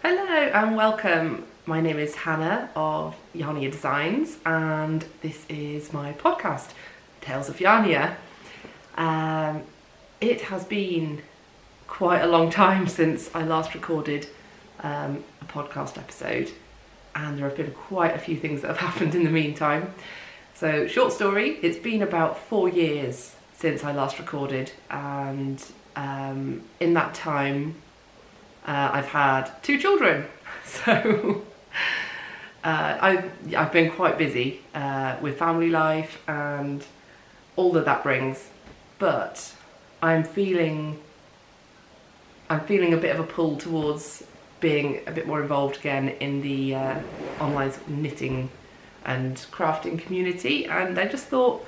Hello and welcome. My name is Hannah of Yarnia Designs and this is my podcast, Tales of Yarnia. It has been quite a long time since I last recorded a podcast episode, and there have been quite a few things that have happened in the meantime. So, short story, it's been about 4 years since I last recorded, and in that time I've had 2 children, so I've been quite busy with family life and all that brings. But I'm feeling a bit of a pull towards being a bit more involved again in the online knitting and crafting community, and I just thought,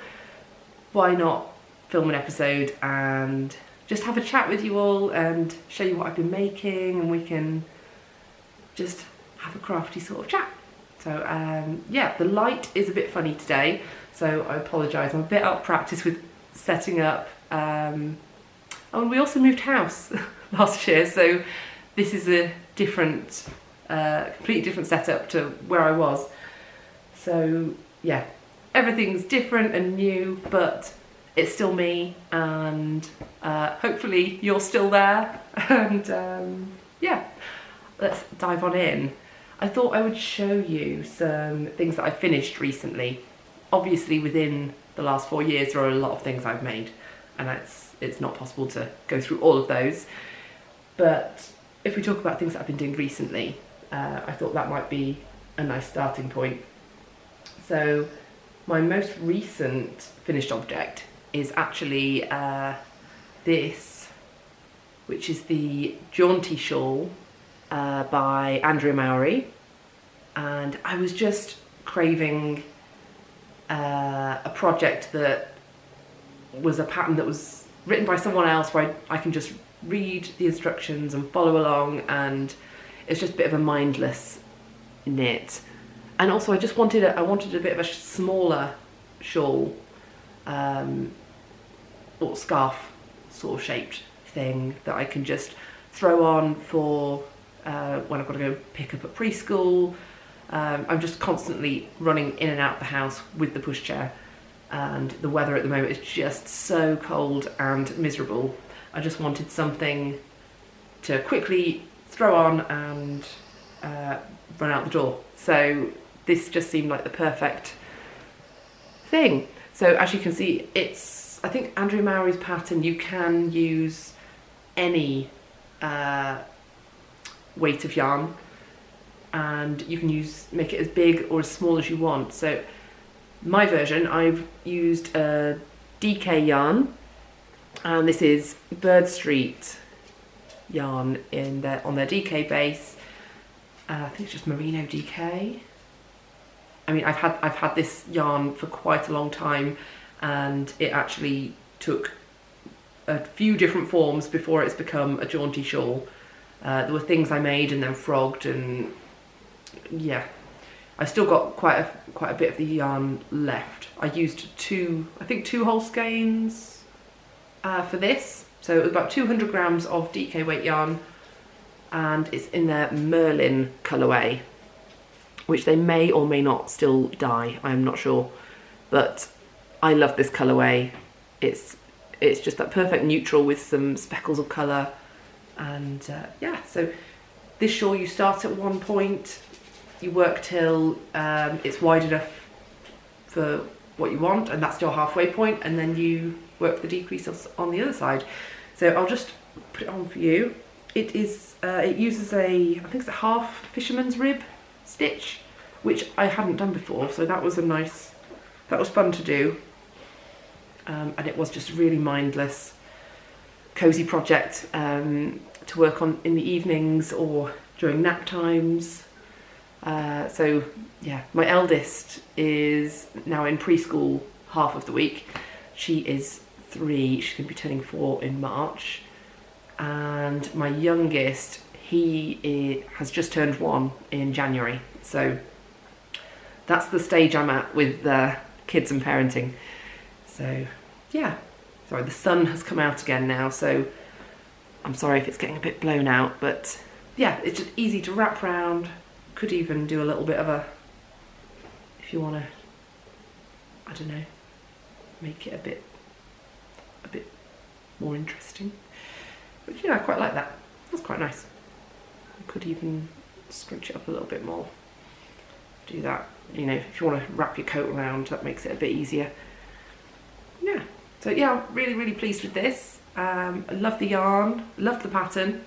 why not film an episode and just have a chat with you all and show you what I've been making, and we can just have a crafty sort of chat. So yeah, the light is a bit funny today, so I apologise. I'm a bit out of practice with setting up. And we also moved house last year, so this is a different, completely different setup to where I was. So yeah, everything's different and new, but it's still me, and hopefully you're still there. And yeah, let's dive on in. I thought I would show you some things that I finished recently. Obviously within the last 4 years there are a lot of things I've made, and it's not possible to go through all of those. But if we talk about things that I've been doing recently, I thought that might be a nice starting point. So my most recent finished object is actually this, which is the Jaunty Shawl by Andrea Mowry. And I was just craving a project that was a pattern that was written by someone else, where I can just read the instructions and follow along, and it's just a bit of a mindless knit. And also I just wanted I wanted a bit of a smaller shawl, or scarf sort of shaped thing that I can just throw on for when I've got to go pick up at preschool. I'm just constantly running in and out of the house with the pushchair, and the weather at the moment is just so cold and miserable. I just wanted something to quickly throw on and run out the door. So this just seemed like the perfect thing. So as you can see, it's, I think, Andrea Mowry's pattern. You can use any weight of yarn, and you can make it as big or as small as you want. So my version, I've used a DK yarn, and this is Bird Street yarn on their DK base. I think it's just Merino DK. I mean, I've had this yarn for quite a long time, and it actually took a few different forms before it's become a jaunty shawl. There were things I made and then frogged, and yeah, I've still got quite a bit of the yarn left. I used two whole skeins for this, so it was about 200 grams of DK weight yarn, and it's in their Merlin colourway, which they may or may not still dye, I'm not sure. But I love this colourway. It's just that perfect neutral with some speckles of colour. And yeah, so this shawl, you start at one point, you work till it's wide enough for what you want, and that's your halfway point, and then you work the decrease on the other side. So I'll just put it on for you. It uses I think it's a half fisherman's rib stitch, which I hadn't done before, so that was fun to do. And it was just a really mindless, cozy project to work on in the evenings or during nap times. So yeah, my eldest is now in preschool half of the week. She is 3, she's going to be turning 4 in March. And my youngest, he has just turned 1 in January. So that's the stage I'm at with kids and parenting. So yeah, sorry, the sun has come out again now, so I'm sorry if it's getting a bit blown out, but yeah, it's just easy to wrap around. Could even do a little bit of a, if you want to, I don't know, make it a bit more interesting. But yeah, I quite like that. That's quite nice. I could even scrunch it up a little bit more. Do that, you know, if you want to wrap your coat around, that makes it a bit easier. Yeah, so yeah, I'm really, really pleased with this. I love the yarn, love the pattern.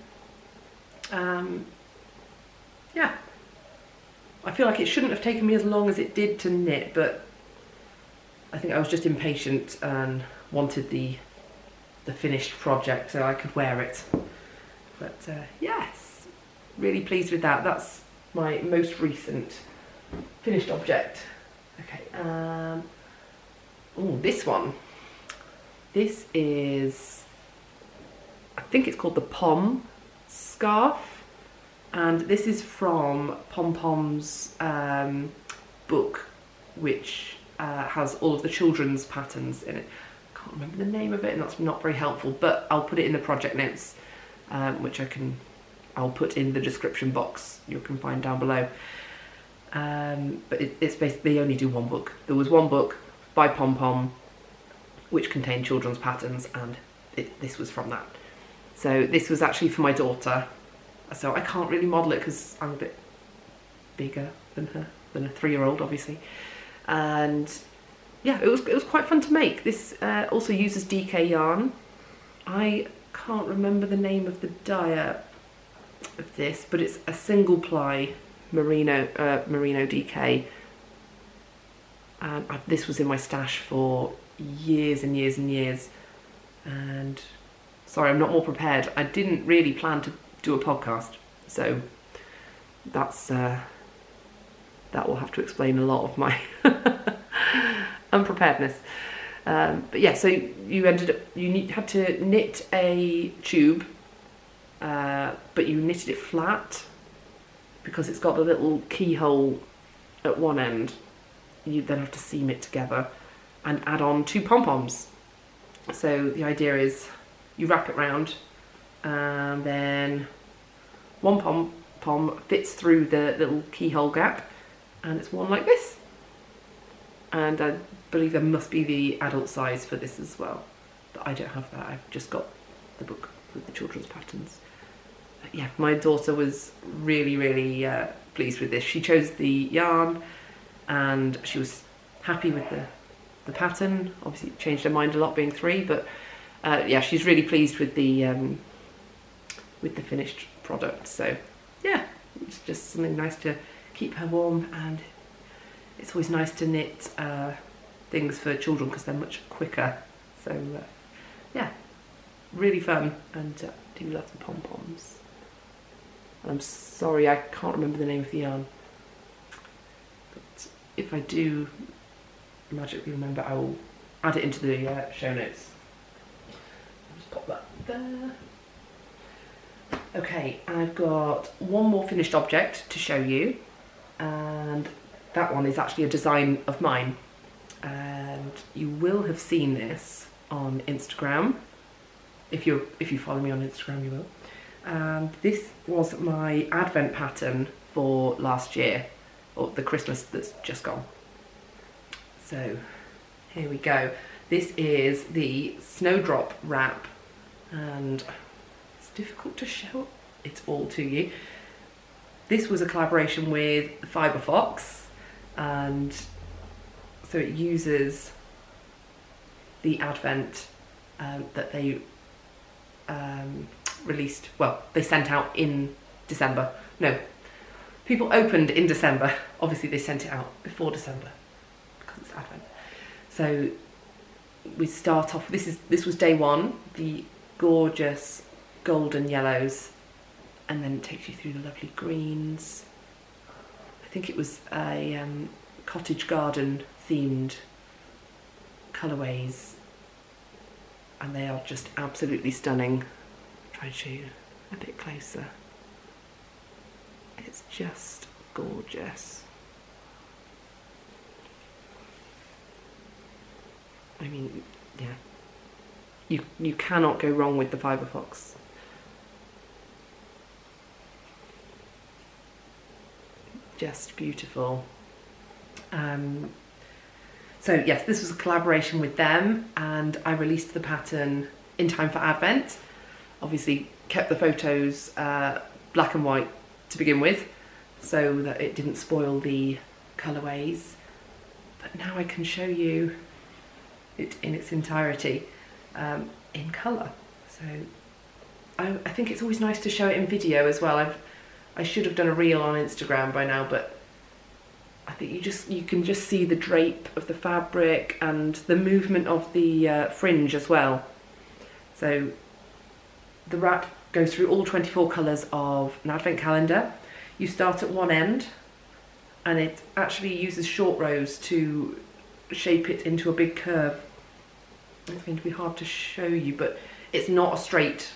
Yeah, I feel like it shouldn't have taken me as long as it did to knit, but I think I was just impatient and wanted the finished project so I could wear it. But yes, really pleased with that. That's my most recent finished object. Okay, oh, this one. This is, I think it's called the Pom scarf, and this is from Pom Pom's book, which has all of the children's patterns in it. I can't remember the name of it, and that's not very helpful, but I'll put it in the project notes, which I'll put in the description box you can find down below. But it's basically, they only do one book. There was one book by Pom Pom which contained children's patterns, and this was from that. So this was actually for my daughter, so I can't really model it because I'm a bit bigger than her, than a 3-year-old obviously. And yeah, it was quite fun to make. This also uses DK yarn. I can't remember the name of the dyer of this, but it's a single ply merino DK, and this was in my stash for years and years and years. And sorry, I'm not more prepared. I didn't really plan to do a podcast, so that's that will have to explain a lot of my unpreparedness. But yeah, so you had to knit a tube, but you knitted it flat because it's got a little keyhole at one end. You then have to seam it together and add on 2 pom-poms. So the idea is you wrap it round, and then one pom-pom fits through the little keyhole gap, and it's worn like this. And I believe there must be the adult size for this as well, but I don't have that. I've just got the book with the children's patterns. But yeah, my daughter was really, really pleased with this. She chose the yarn, and she was happy with the pattern. Obviously it changed her mind a lot being 3, but yeah, she's really pleased with the finished product. So yeah, it's just something nice to keep her warm, and it's always nice to knit things for children because they're much quicker. So yeah, really fun, and do love the pom-poms. I'm sorry, I can't remember the name of the yarn, but if I do magically remember, I will add it into the show notes. I'll just pop that there. Okay, I've got one more finished object to show you, and that one is actually a design of mine, and you will have seen this on Instagram. If you follow me on Instagram, you will. And this was my advent pattern for last year, or the Christmas that's just gone. So here we go. This is the Snowdrop wrap, and it's difficult to show it all to you. This was a collaboration with Fibre Fox, and so it uses the advent that they released, well, they sent out in December. No, people opened in December. Obviously they sent it out before December because it's advent. So we start off, this was day 1, the gorgeous golden yellows, and then it takes you through the lovely greens. I think it was a cottage garden themed colourways, and they are just absolutely stunning. Try and show you a bit closer. It's just gorgeous. I mean, yeah, you cannot go wrong with the Fibre Fox. just beautiful. So yes, this was a collaboration with them, and I released the pattern in time for Advent. Obviously kept the photos black and white to begin with, so that it didn't spoil the colourways. But now I can show you it in its entirety in colour. So I think it's always nice to show it in video as well. I should have done a reel on Instagram by now, but I think you can just see the drape of the fabric and the movement of the fringe as well. So the wrap goes through all 24 colours of an advent calendar. You start at one end, and it actually uses short rows to shape it into a big curve. It's going to be hard to show you, but it's not a straight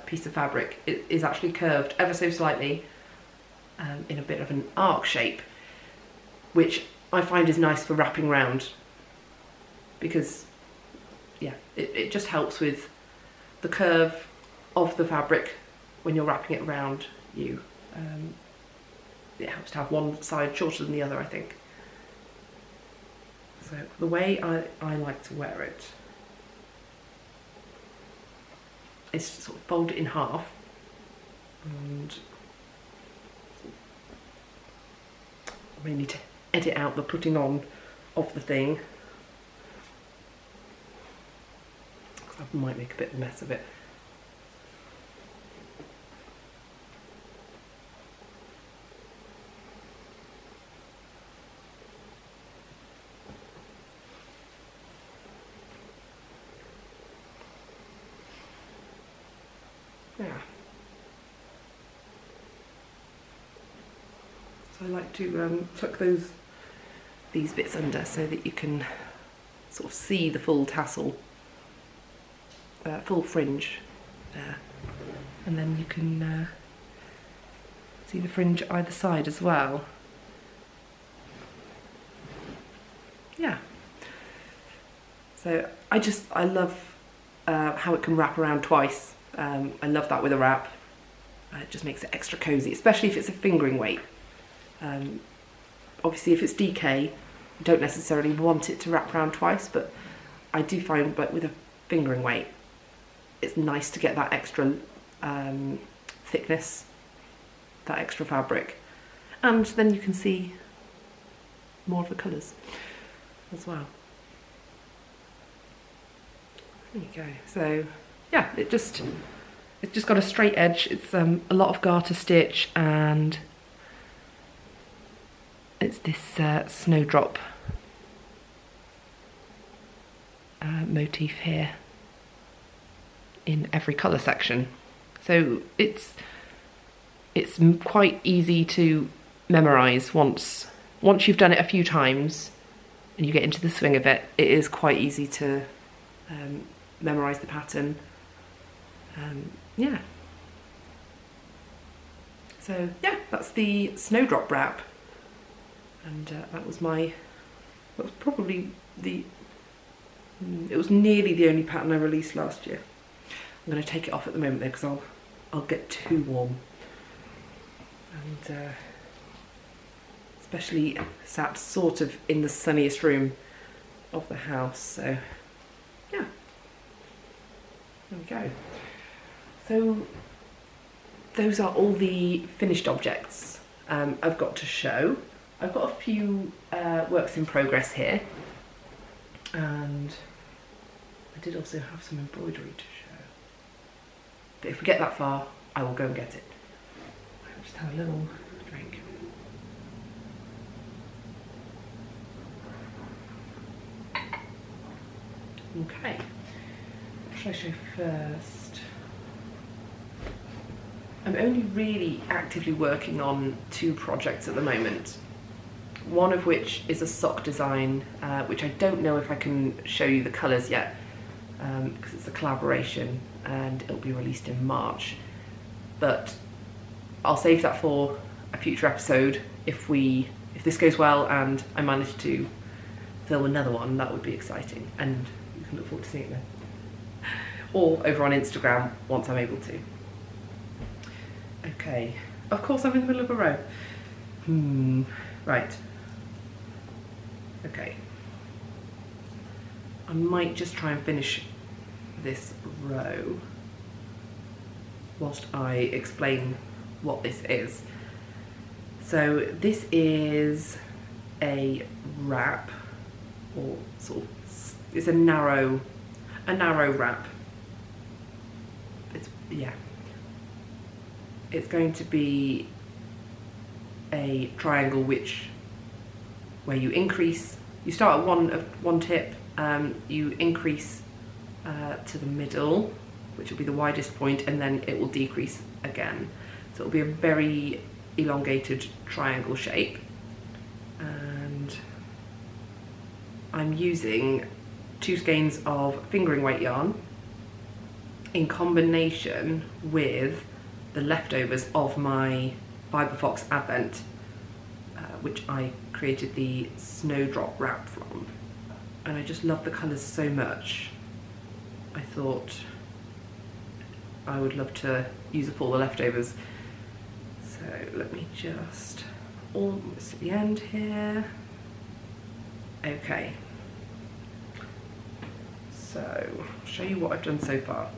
piece of fabric. It is actually curved ever so slightly in a bit of an arc shape, which I find is nice for wrapping round, because yeah, it just helps with the curve of the fabric when you're wrapping it around you. It helps to have one side shorter than the other, I think. So the way I like to wear it is to sort of fold it in half, and I may need to edit out the putting on of the thing, because I might make a bit of a mess of it. Yeah. So I like to tuck these bits under so that you can sort of see the full tassel, full fringe there, and then you can see the fringe either side as well. Yeah. So I love how it can wrap around twice. I love that with a wrap. It just makes it extra cosy, especially if it's a fingering weight. Obviously if it's DK, you don't necessarily want it to wrap around twice, but I do find that with a fingering weight, it's nice to get that extra thickness, that extra fabric, and then you can see more of the colours as well. There you go. So yeah, it's just got a straight edge. It's a lot of garter stitch, and it's this snowdrop motif here in every colour section. So it's quite easy to memorise once you've done it a few times and you get into the swing of it. It is quite easy to memorise the pattern. Yeah. So yeah, that's the snowdrop wrap, and that was probably it was nearly the only pattern I released last year. I'm going to take it off at the moment though, because I'll get too warm, and especially sat sort of in the sunniest room of the house. So yeah, there we go. So those are all the finished objects I've got to show. I've got a few works in progress here, and I did also have some embroidery to show. But if we get that far, I will go and get it. I'll just have a little drink. Okay, what should I show first? I'm only really actively working on 2 projects at the moment. One of which is a sock design, which I don't know if I can show you the colours yet, because it's a collaboration and it'll be released in March. But I'll save that for a future episode. If this goes well and I manage to film another one, that would be exciting, and you can look forward to seeing it then. Or over on Instagram once I'm able to. Okay. Of course I'm in the middle of a row. Right. Okay. I might just try and finish this row whilst I explain what this is. So this is a wrap, or sort of, it's a narrow wrap. It's going to be a triangle where you increase. You start at one tip, you increase to the middle, which will be the widest point, and then it will decrease again. So it'll be a very elongated triangle shape. And I'm using 2 skeins of fingering weight yarn in combination with the leftovers of my Fibre Fox Advent, which I created the Snowdrop wrap from. And I just love the colours so much. I thought I would love to use up all the leftovers. So let me just, almost at the end here. Okay. So I'll show you what I've done so far.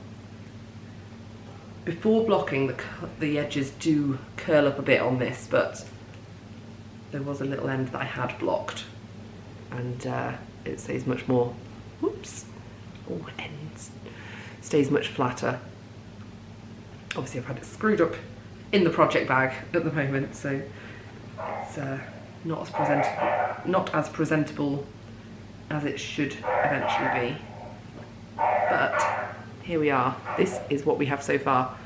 Before blocking, the edges do curl up a bit on this, but there was a little end that I had blocked, and it stays much more, all ends, stays much flatter. Obviously I've had it screwed up in the project bag at the moment, so it's not as presentable as it should eventually be. But here we are. This is what we have so far.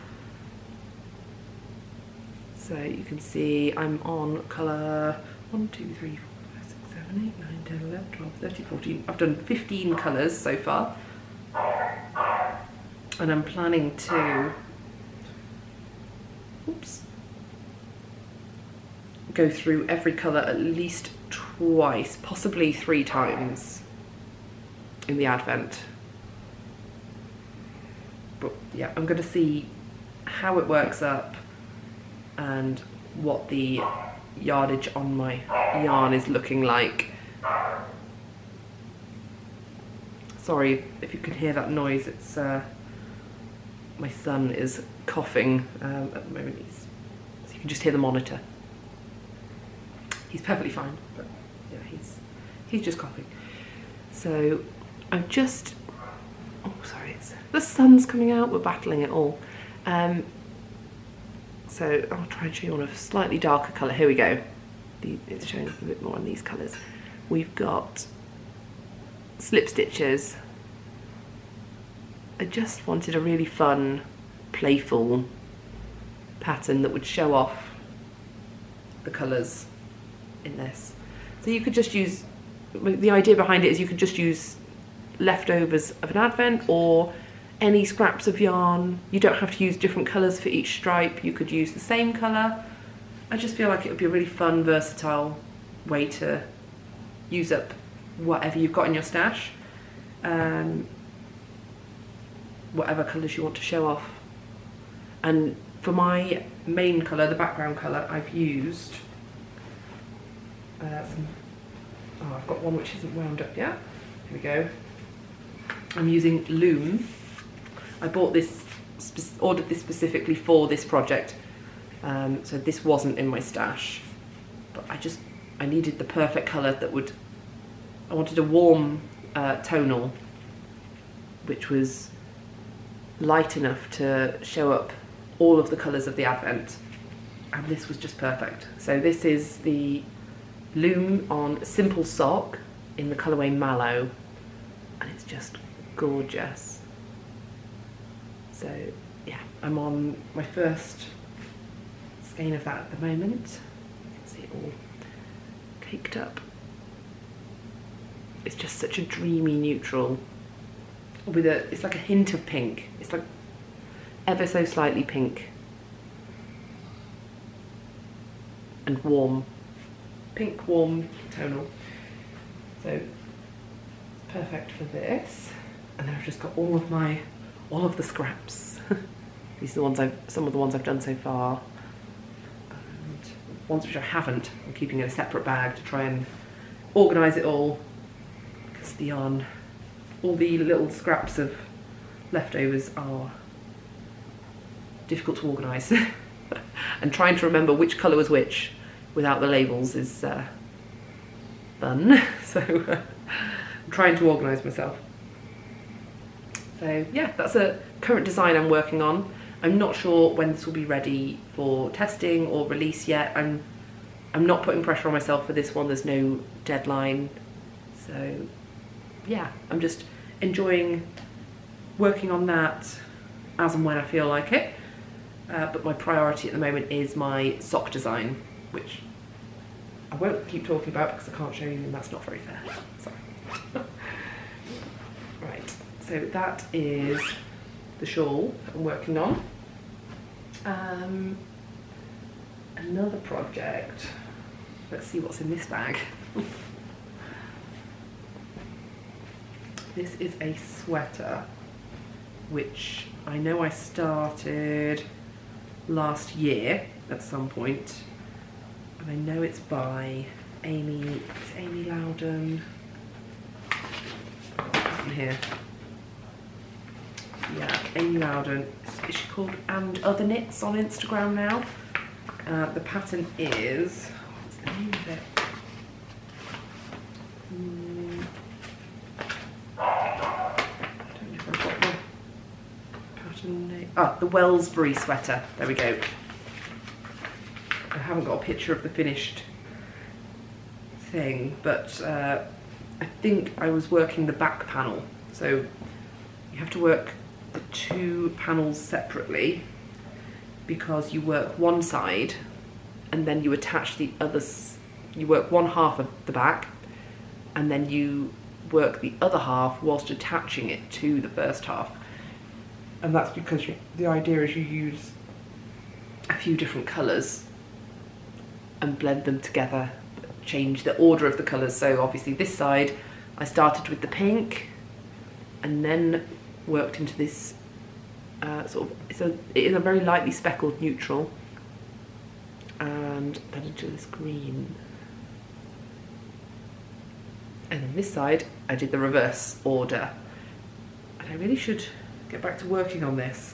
So you can see I'm on colour 1, 2, 3, 4, 5, 6, 7, 8, 9, 10, 11, 12, 13, 14. I've done 15 colours so far. And I'm planning to go through every colour at least twice, possibly 3 times in the Advent. But yeah, I'm going to see how it works up and what the yardage on my yarn is looking like. Sorry if you can hear that noise, it's my son is coughing at the moment, so you can just hear the monitor. He's perfectly fine, but yeah, he's just coughing. So I've just, the sun's coming out, we're battling it all. So I'll try and show you on a slightly darker colour. Here we go. It's showing up a bit more on these colours. We've got slip stitches. I just wanted a really fun, playful pattern that would show off the colours in this. So you could just use, the idea behind it is you could just use leftovers of an Advent or any scraps of yarn. You don't have to use different colours for each stripe, you could use the same colour. I just feel like it would be a really fun, versatile way to use up whatever you've got in your stash. Whatever colours you want to show off. And for my main colour, the background colour, I've used I've got one which isn't wound up yet. Here we go. I'm using Loom. I bought this, ordered this specifically for this project, so this wasn't in my stash, but I needed the perfect colour that would, I wanted a warm tonal which was light enough to show up all of the colours of the Advent, and this was just perfect. So this is the Loom on Simple Sock in the colourway Mallow, and it's just gorgeous. So yeah, I'm on my first skein of that at the moment. You can see it all caked up. It's just such a dreamy neutral with it's like a hint of pink. It's like ever so slightly pink and warm. Pink, warm, tonal. So it's perfect for this. And then I've just got all of the scraps. These are the ones some of the ones I've done so far. ones which I haven't, I'm keeping in a separate bag to try and organise it all, because the yarn, all the little scraps of leftovers are difficult to organise. And trying to remember which colour was which without the labels is fun. So I'm trying to organise myself. So yeah, that's a current design I'm working on. I'm not sure when this will be ready for testing or release yet. I'm not putting pressure on myself for this one, there's no deadline. So yeah, I'm just enjoying working on that as and when I feel like it. But my priority at the moment is my sock design, which I won't keep talking about because I can't show you and that's not very fair. Sorry. Right, so that is the shawl that I'm working on. Another project, let's see what's in this bag. This is a sweater, which I know I started last year at some point, and I know it's by Amy Loudon. In here. Yeah, Amy Loudon. Is she called And Other Knits on Instagram now? The pattern is, what's the name of it? I don't know if I've got the pattern name. Ah, the Wellsbury sweater. There we go. I haven't got a picture of the finished thing, but I think I was working the back panel. So you have to work the two panels separately, because you work one side and then you attach the others. You work one half of the back and then you work the other half whilst attaching it to the first half. And that's because the idea is you use a few different colours and blend them together, change the order of the colours. So obviously this side I started with the pink and then worked into this it is a very lightly speckled neutral, and then into this green. And then this side I did the reverse order, and I really should get back to working on this.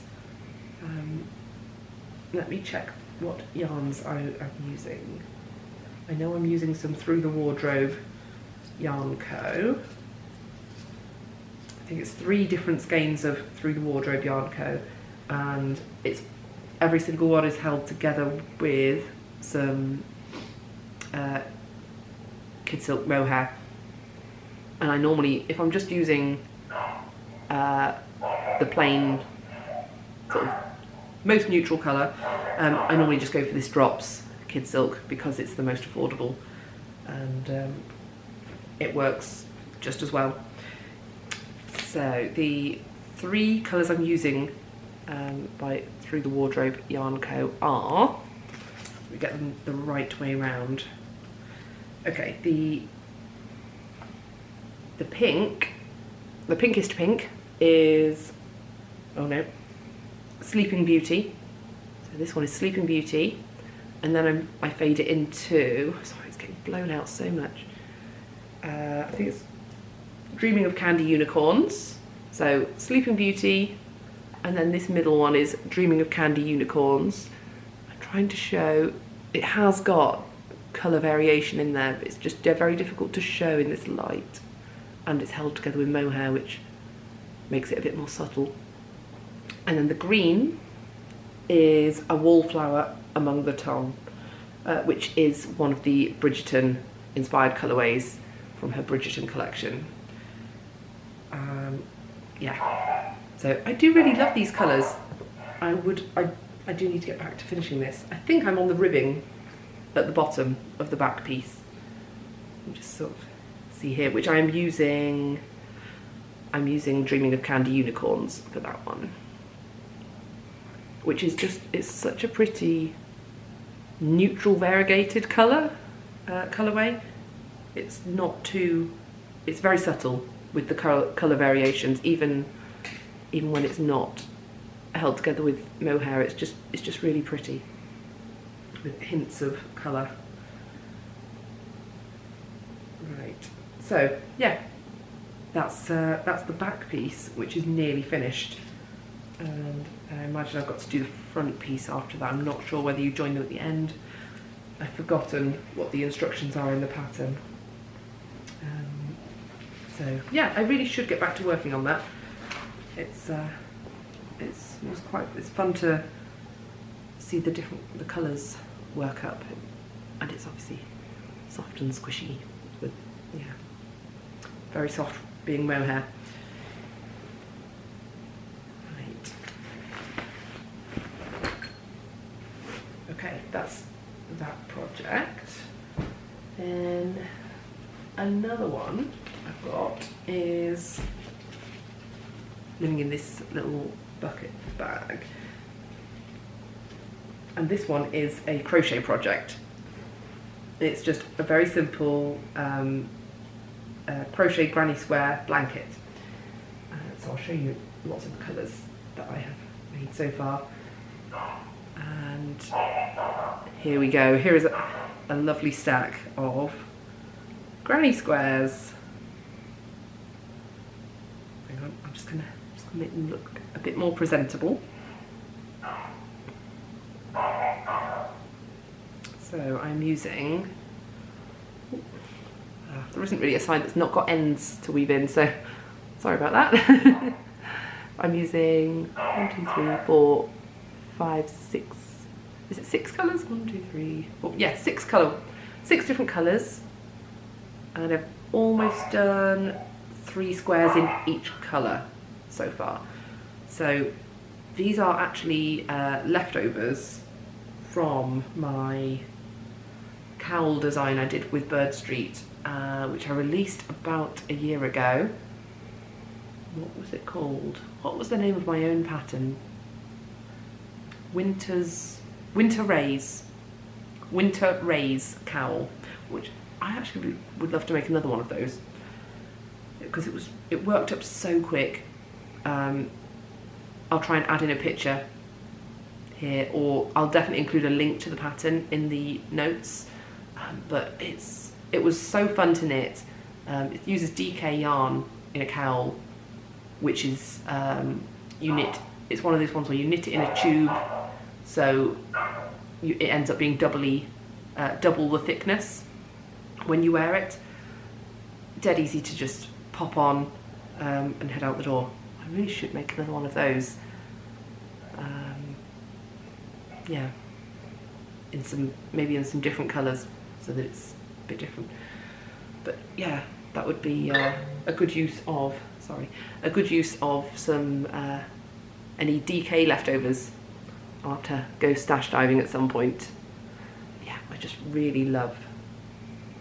Let me check what yarns I'm using. I know I'm using some Through the Wardrobe Yarn Co. I think it's 3 different skeins of Through the Wardrobe Yarn Co. And it's every single one is held together with some kid silk mohair. And I normally, if I'm just using the plain sort of most neutral colour, I normally just go for this Drops kid silk because it's the most affordable and it works just as well. So the 3 colours I'm using by Through the Wardrobe Yarn Co. are, we get them the right way round. Okay, the pink, the pinkest pink is, oh no, Sleeping Beauty. So this one is Sleeping Beauty, and then I fade it into, sorry it's getting blown out so much, I think it's Dreaming of Candy Unicorns. So Sleeping Beauty, and then this middle one is Dreaming of Candy Unicorns. I'm trying to show, it has got colour variation in there, but it's just very difficult to show in this light, and it's held together with mohair, which makes it a bit more subtle. And then the green is A Wallflower Among the Tongue, which is one of the Bridgerton inspired colourways from her Bridgerton collection. Yeah, so I do really love these colours. I do need to get back to finishing this. I think I'm on the ribbing at the bottom of the back piece. You just sort of see here, which I'm using Dreaming of Candy Unicorns for that one, which is just, it's such a pretty neutral variegated colourway. It's not too, it's very subtle with the colour variations, even when it's not held together with mohair. It's just really pretty. with hints of colour. Right, so yeah, that's the back piece, which is nearly finished. And I imagine I've got to do the front piece after that. I'm not sure whether you join them at the end. I've forgotten what the instructions are in the pattern. So yeah, I really should get back to working on that. It's fun to see the colours work up, and it's obviously soft and squishy with, yeah, very soft being mohair. Right. Okay, that's that project. Then another one I've got is living in this little bucket bag, and this one is a crochet project. It's just a very simple crochet granny square blanket. So I'll show you lots of the colours that I have made so far. And here we go. Here is a lovely stack of granny squares. Hang on, I'm just gonna make them look a bit more presentable. So I'm using, there isn't really a side that's not got ends to weave in, so sorry about that. I'm using 1, 2, 3, 4, 5, 6, is it 6 colours? 1, 2, 3, 4, yeah, 6 different colours. And I've almost done 3 squares in each colour so far. So these are actually leftovers from my cowl design I did with Bird Street, which I released about a year ago. What was it called? What was the name of my own pattern? Winter Rays cowl, which I actually would love to make another one of those, because it worked up so quick. I'll try and add in a picture here, or I'll definitely include a link to the pattern in the notes. But it was so fun to knit. It uses DK yarn in a cowl, which is you knit. It's one of those ones where you knit it in a tube, so it ends up being double the thickness when you wear it. Dead easy to just pop on and head out the door. I really should make another one of those. Yeah, maybe in some different colours, so that it's a bit different. But yeah, that would be a good use of some any DK leftovers. I'll have to go stash diving at some point. Yeah, I just really love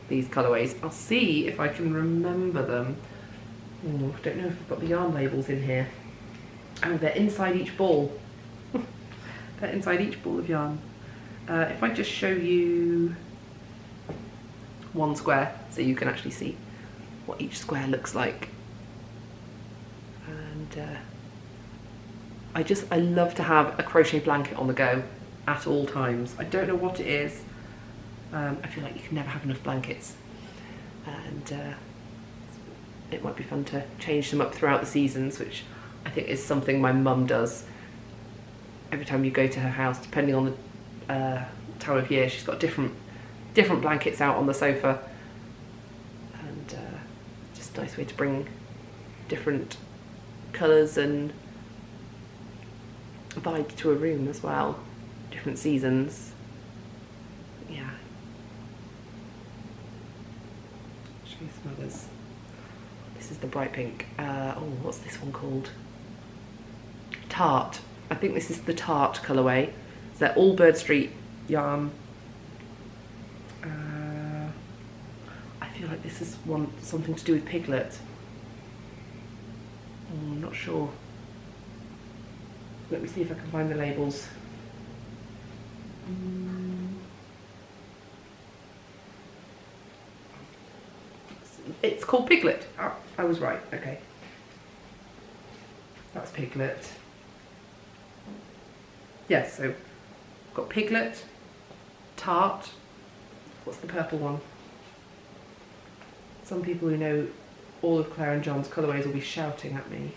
these colourways. I'll see if I can remember them. Oh, I don't know if I've got the yarn labels in here. Oh, they're inside each ball. They're inside each ball of yarn. If I just show you one square, so you can actually see what each square looks like. And I love to have a crochet blanket on the go at all times. I don't know what it is. I feel like you can never have enough blankets, and it might be fun to change them up throughout the seasons, which I think is something my mum does. Every time you go to her house, depending on the time of year, she's got different blankets out on the sofa, and just a nice way to bring different colours and vibe to a room as well, different seasons. Yeah. Show you some others. This is the bright pink. Oh, what's this one called? Tart. I think this is the Tart colourway. So they're all Bird Street yarn. I feel like this is something to do with Piglet. I'm not sure. Let me see if I can find the labels. It's called Piglet. Oh, I was right. Okay. That's Piglet. Yes, so got Piglet, Tart. What's the purple one? Some people who know all of Claire and John's colourways will be shouting at me.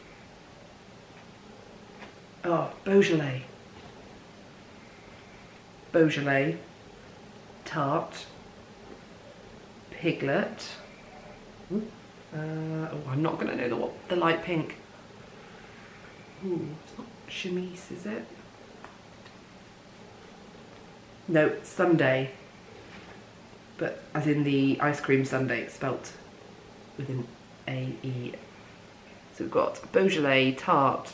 Oh, Beaujolais. Beaujolais. Tart. Piglet. Oh, I'm not going to know the light pink. Ooh, it's not chemise, is it? No, sundae. But as in the ice cream sundae, it's spelt with an A-E. So we've got Beaujolais, Tart,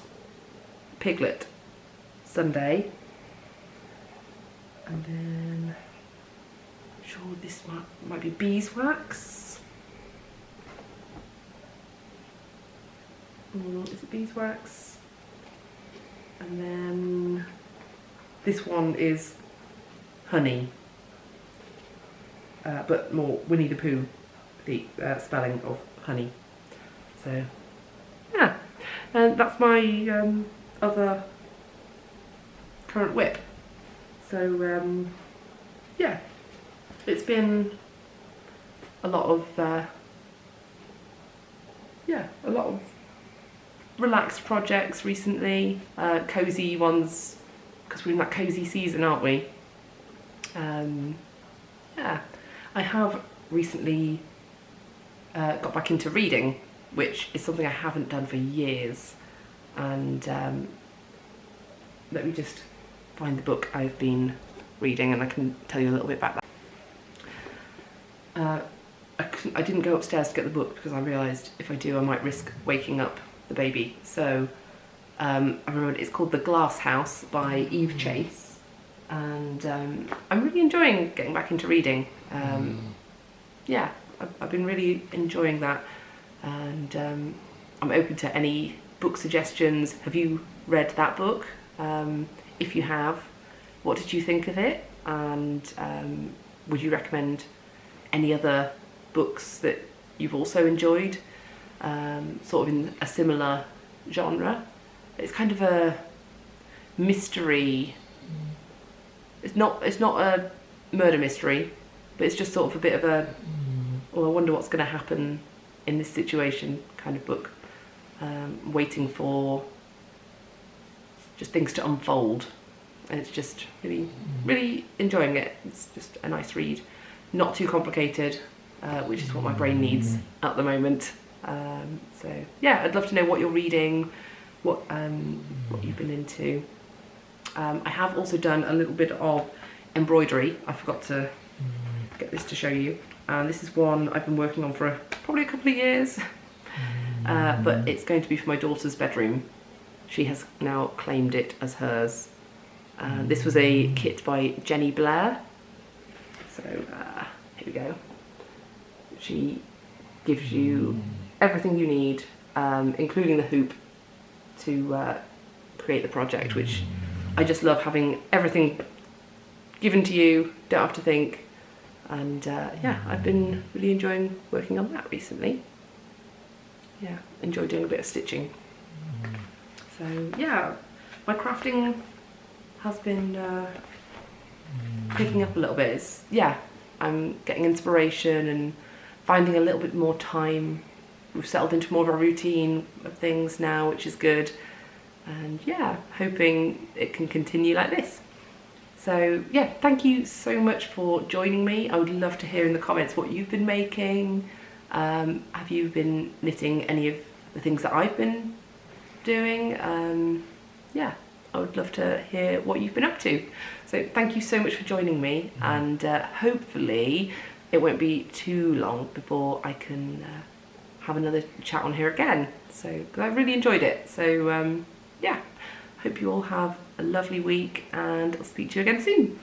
Piglet, sundae. And then, I'm sure this one might be beeswax. Is it beeswax? And then this one is honey. But more Winnie the Pooh, the spelling of honey. So, yeah. And that's my other current whip. So, yeah. It's been a lot of, a lot of relaxed projects recently. Cosy ones, because we're in that cosy season, aren't we? Yeah. I have recently got back into reading, which is something I haven't done for years. And let me just find the book I've been reading and I can tell you a little bit about that. I didn't go upstairs to get the book because I realised if I do I might risk waking up the baby. So I remembered it's called The Glass House by Eve Chase. And I'm really enjoying getting back into reading. Yeah, I've been really enjoying that, and I'm open to any book suggestions. Have you read that book? If you have, what did you think of it? And would you recommend any other books that you've also enjoyed, sort of in a similar genre? It's kind of a mystery. It's not a murder mystery, but it's just sort of a bit of a, oh, I wonder what's going to happen in this situation kind of book. Waiting for just things to unfold, and it's just really enjoying it. It's just a nice read, not too complicated, which is what my brain needs at the moment. So yeah, I'd love to know what you're reading, what you've been into. I have also done a little bit of embroidery. I forgot to get this to show you. This is one I've been working on for probably a couple of years, but it's going to be for my daughter's bedroom. She has now claimed it as hers. This was a kit by Jenny Blair. So here we go. She gives you everything you need, including the hoop, to create the project, which I just love having everything given to you, don't have to think. And yeah, I've been really enjoying working on that recently. Yeah, enjoy doing a bit of stitching. So yeah, my crafting has been picking up a little bit. Yeah, I'm getting inspiration and finding a little bit more time. We've settled into more of a routine of things now, which is good. And yeah, hoping it can continue like this. So yeah, thank you so much for joining me. I would love to hear in the comments what you've been making. Have you been knitting any of the things that I've been doing? Yeah, I would love to hear what you've been up to. So thank you so much for joining me, and hopefully it won't be too long before I can have another chat on here again. So, because I really enjoyed it. So yeah, hope you all have a lovely week, and I'll speak to you again soon.